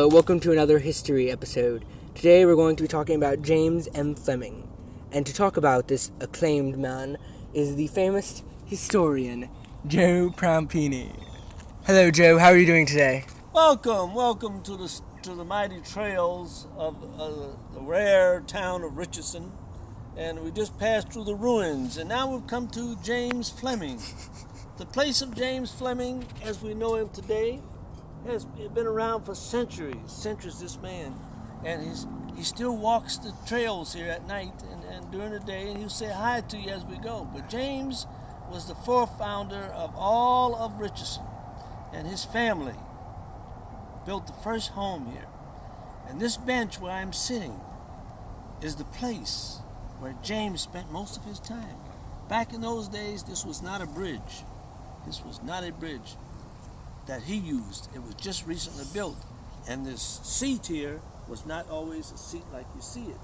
Hello, welcome to another history episode. Today we're going to be talking about James M. Flemming. And to talk about this acclaimed man is the famous historian, Joe Prampini. Hello, Joe. How are you doing today? Welcome to the mighty trails of the rare town of Richardson. And we just passed through the ruins, and now we've come to James Flemming. The place of James Flemming, as we know him today, has been around for centuries, this man. And he still walks the trails here at night and during the day, and he'll say hi to you as we go. But James was the founder of all of Richardson, and his family built the first home here. And this bench where I'm sitting is the place where James spent most of his time. Back in those days, this was not a bridge. This was not a bridge that he used. It was just recently built. And this seat here was not always a seat like you see it.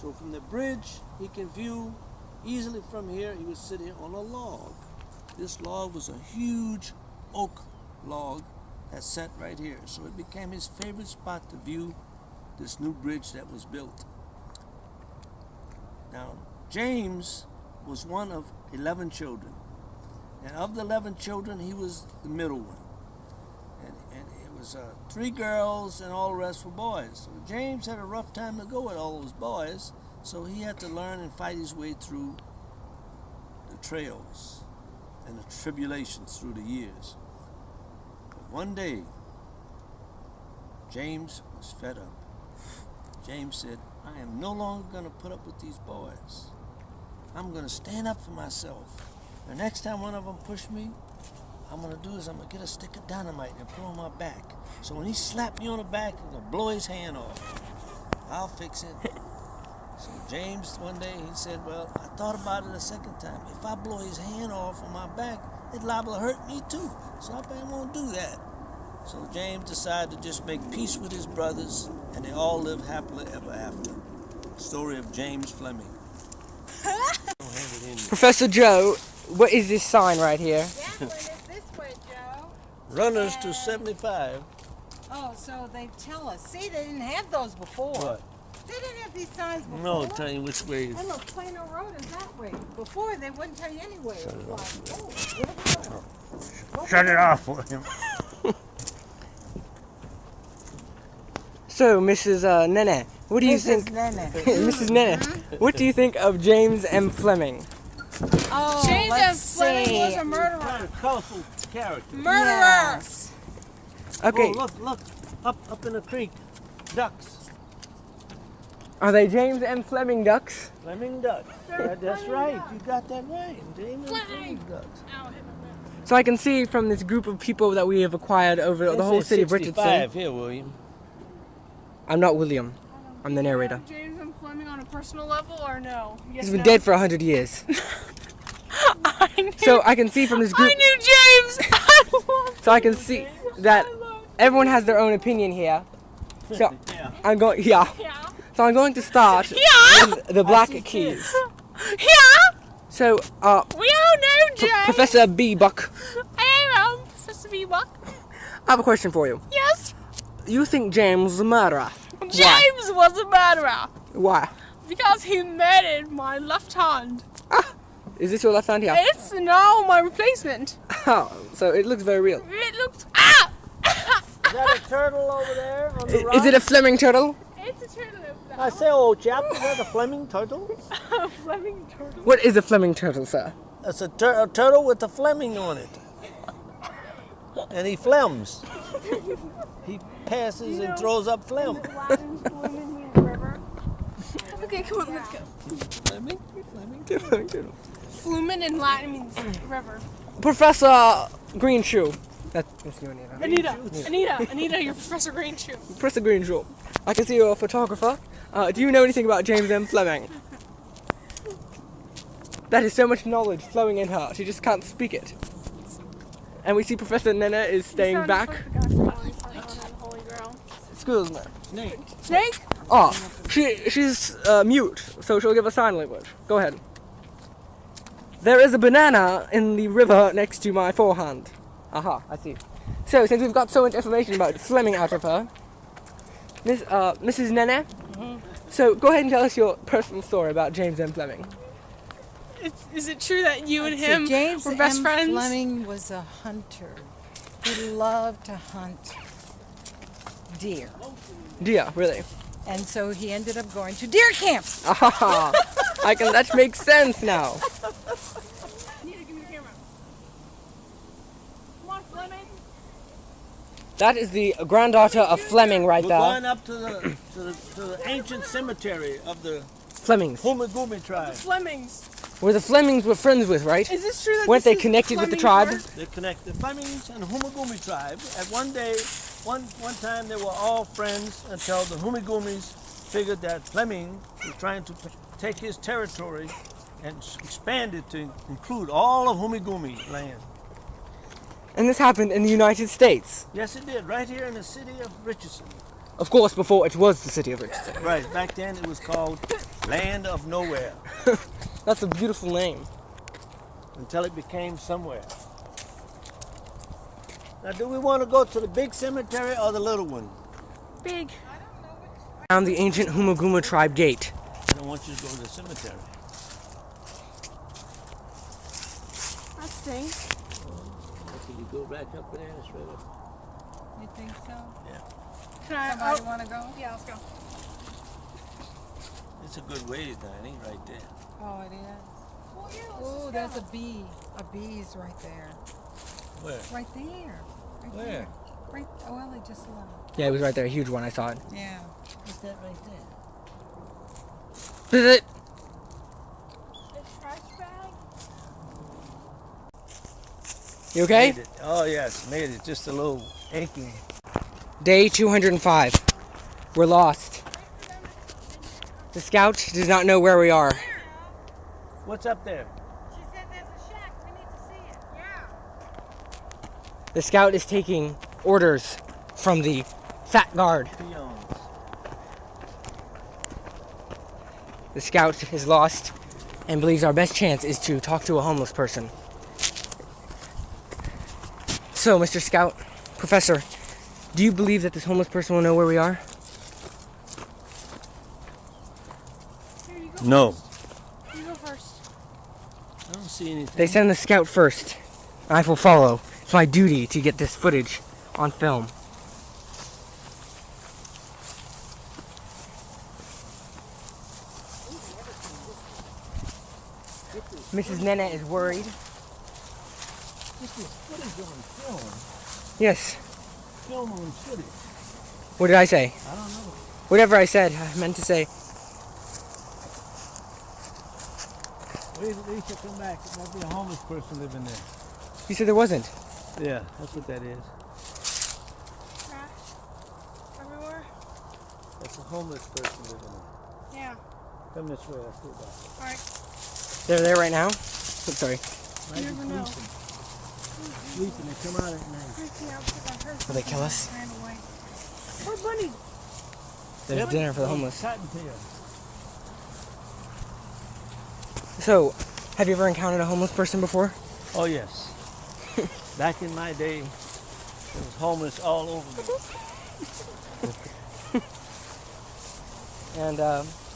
So from the bridge, he can view easily from here. He was sitting on a log. This log was a huge oak log that sat right here. So it became his favorite spot to view this new bridge that was built. Now, James was one of 11 children. And of the 11 children, he was the middle one. And it was 3 girls and all the rest were boys. So James had a rough time to go with all those boys, so he had to learn and fight his way through the trails and the tribulations through the years. But one day, James was fed up. James said, I am no longer going to put up with these boys. I'm going to stand up for myself. The next time one of them push me, I'm going to do is I'm going to get a stick of dynamite and put it on my back. So when he slapped me on the back, I'm going to blow his hand off. I'll fix it. So James, one day, he said, well, I thought about it a second time. If I blow his hand off on my back, it's liable to hurt me too. So I probably won't do that. So James decided to just make peace with his brothers, and they all lived happily ever after. Story of James Flemming. Professor Joe, what is this sign right here? Jacqueline, it's this way, Joe. Runners to 75. Oh, so they tell us. See, they didn't have those before. What? They didn't have these signs before. No, tell you which way. And look, Plano Road is that way. Before, they wouldn't tell you anyway. Shut it off. Shut it off for him. So, Mrs. Nene, what do you think? Mrs. Nene, what do you think of James M. Flemming? Oh, James M. Flemming was a Kind murderer. of colorful character. Murderer. Yes. Okay, Oh, look, up in the creek, ducks. are they James M. Flemming ducks? Fleming ducks. That's right. You got that right. James and Fleming ducks. So I can see from this group of people that we have acquired over the whole city of Richardson. 65 here, William. I'm not William. I'm the narrator. James M. Flemming on a personal level, or no? Yes, He's been no? dead for 100 years. I knew, So I can see from this group. I knew James. I love So I can see that everyone has their own opinion here. So Yeah. I'm going. Yeah. Yeah. So I'm going to start Yeah. with the black keys. Yeah. So, We all know James. Professor B. Buck, I am Professor B. Buck. I have a question for you. Yes. You think James was a murderer? James was a murderer Why? because he murdered my left hand. Is this your left hand here? It's now my replacement. Oh, so it looks very real. It looks Is that a turtle over there on the rock? Is it a Flemming turtle? It's a turtle over there. I say, old chap, is that a Fleming turtle? Flemming turtle. What is a Flemming turtle, sir? That's a turtle with a Fleming on it. And he flems. He passes and throws up phlegm. Okay, come on, let's go. Fleming? Flemming turtle. Flumen in Latin means river. Professor Greenshoe. That's you, Anita. Anita, you're Professor Greenshoe. Professor Greenshoe. I can see you're a photographer. Do you know anything about James M. Flemming? That is so much knowledge flowing in her. She just can't speak it. And we see Professor Nena is staying back. Excuse me. Snake? Oh, she's mute, so she'll give us sign language. Go ahead. There is a banana in the river next to my forehand. Aha, I see. So, since we've got so much information about Flemming out of her, Mrs. Nene? So go ahead and tell us your personal story about James M. Fleming. Is it true that you and So him James were best M. friends? Fleming was a hunter. He loved to hunt deer. Dear, really? And so he ended up going to deer camp. Ah, that makes sense now. Nita, give me the camera. Come on, Fleming. That is the granddaughter of Fleming right We're there. going up to the ancient cemetery of the Flemings. Humagumi tribe. Flemings. Where the Flemings were friends with, right? Is this true that Weren't this they is connected with the Fleming's tribe? word? They connect the Flemings and the Humagumi tribe. At one time they were all friends until the Humigumis figured that Fleming was trying to take his territory and expand it to include all of Humigumi land. And this happened in the United States. Yes, it did, right here in the city of Richardson. Of course, before it was the city of Richardson. Right, back then it was called Land of Nowhere That's a beautiful name. until it became somewhere. Now, do we want to go to the big cemetery or the little one? Big. Around the ancient Humaguma tribe gate. I don't want you to go to the cemetery. That stinks. Can you go back up there? It's right up. You think so? Can I? Somebody want to go? Yeah, let's go. It's a good ways, Danny, right there. Oh, it is. Oh, there's a bee. A bee's right there. Where? Right there. Right Where? there. Right. Oh, well, they just left. Yeah, it was right there. A huge one. I saw it. Yeah. What's that right there? Visit. The trash bag. You okay? Made it. Oh, yes, made it. Just a little aching. Day 205. We're lost. The scout does not know where we are. What's up there? She said there's a shack. We need to see it. Yeah. The scout is taking orders from the fat guard. Peons. The scout is lost and believes our best chance is to talk to a homeless person. So, Mr. Scout, Professor, do you believe that this homeless person will know where we are? Here you go. No. You go first. I don't see anything. They send the scout first. I will follow. It's my duty to get this footage on film. Mrs. Nene is worried. This is footage on film. Yes. Film on footage. What did I say? I don't know. Whatever I said, I meant to say. Wait till you come back. There might be a homeless person living there. You said there wasn't. Yeah, that's what that is. Trash. Everywhere. That's a homeless person living there. Yeah. Come this way. I'll see about it. All right. They're there right now? Oops, sorry. Might You be never know. sleeping. They come out at night. Yeah, because I heard Will they kill us? ran away. Oh, bunny. There's dinner for the homeless. Cottontail. So, have you ever encountered a homeless person before? Oh, yes. Back in my day, there was homeless all over me. And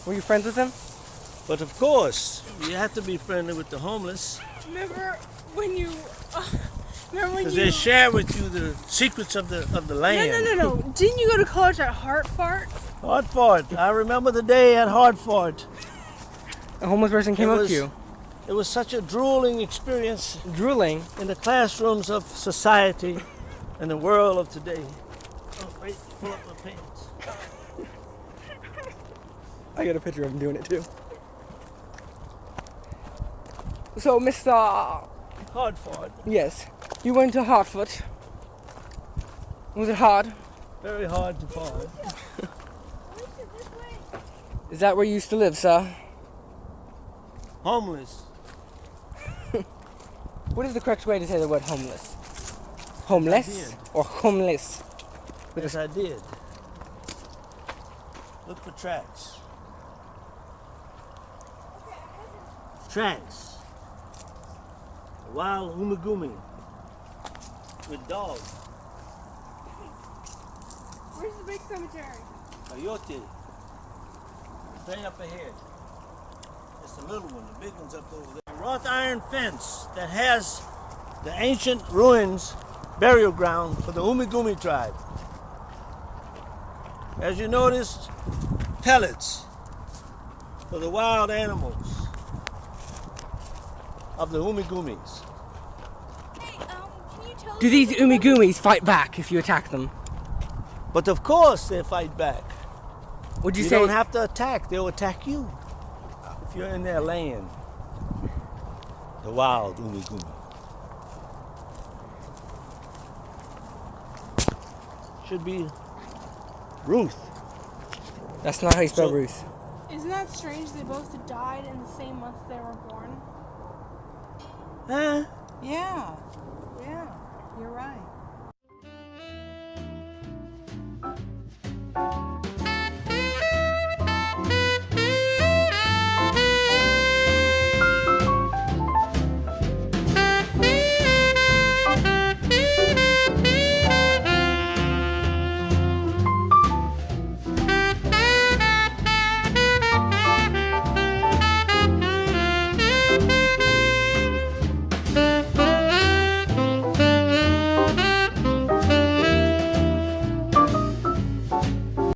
were you friends with them? But of course, you have to be friendly with the homeless Remember when you? Remember when because you? they share with you the secrets of the land. No. Didn't you go to college at Hartford? Hartford. I remember the day at Hartford. A homeless person came It up was- to you, It was such a drooling experience drooling. in the classrooms of society and the world of today. Oh, wait, pull up my pants. I got a picture of him doing it too. So, Mr. Hartford. Yes, you went to Hartford. Was it hard? Very hard to find. Is that where you used to live, sir? Homeless. What is the correct way to say the word homeless? Homeless did. or homeless? Yes, I did. Look for tracks. Tracks. A wild umagumi with dogs. Where's the big cemetery? Coyote. Right up ahead. It's the little one, the big one's up over there. A wrought iron fence that has the ancient ruins burial ground for the Umigumi tribe. As you notice, pellets for the wild animals of the Umigumis. Hey, can you tell us? Do these Umigumis fight back if you attack them? But of course they fight back. Would you You say don't have to attack, they'll attack you if you're in their land. The wild Umigumi. Should be Ruth. that's not how you spell So- Ruth? Isn't that strange? They both died in the same month they were born. Huh? Yeah. Yeah. You're right.